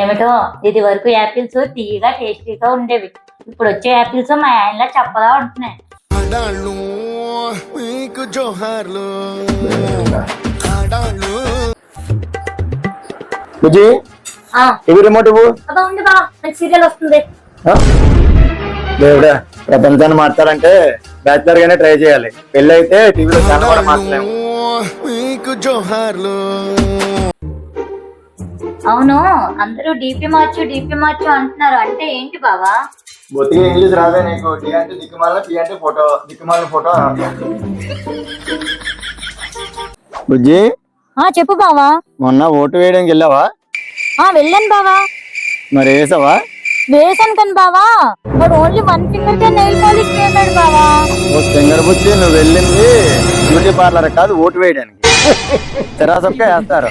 ఏమిటో ఇది వరకు యాపిల్స్ తీయగా టేస్టీగా ఉండేవి. ఇప్పుడు వచ్చే యాపిల్స్ మా ఆయనలా చెప్పదా ఉంటున్నాయి. ఇవి రిమోట్ సీరియల్ వస్తుంది. దేవుడా, ప్రపంచాన్ని మార్చాలంటే బ్యాచిలర్ గానే ట్రై చేయాలి. పెళ్ళి అయితే టీవీలో ఛానల్ కూడా మార్చలేము. అవును, అందరూ డీపీ మార్చు అంటున్నారు. అంటే ఏంటి బావా? బొత్తిగా ఇంగ్లీష్ రాదే నీకు? టీ అంటే దిక్కుమాల, టీ అంటే ఫోటో, దిక్కుమాల ఫోటో. బుజ్జి, చెప్పు బావా. మొన్న ఓటు వేయడానికి వెళ్ళావా? వెళ్ళాను బావా. మరి వేసావా? వేసాను కానీ బావా, వాడు ఓన్లీ 1 ఫింగర్ కే నెయిల్ పాలిష్ చేశాడు బావా. ఓ ఫింగర్ బుజ్జి, నువ్వు వెళ్ళింది బ్యూటీ పార్లర్ కాదు, ఓటు వేయడానికి. తెరాసొక్క వేస్తారు.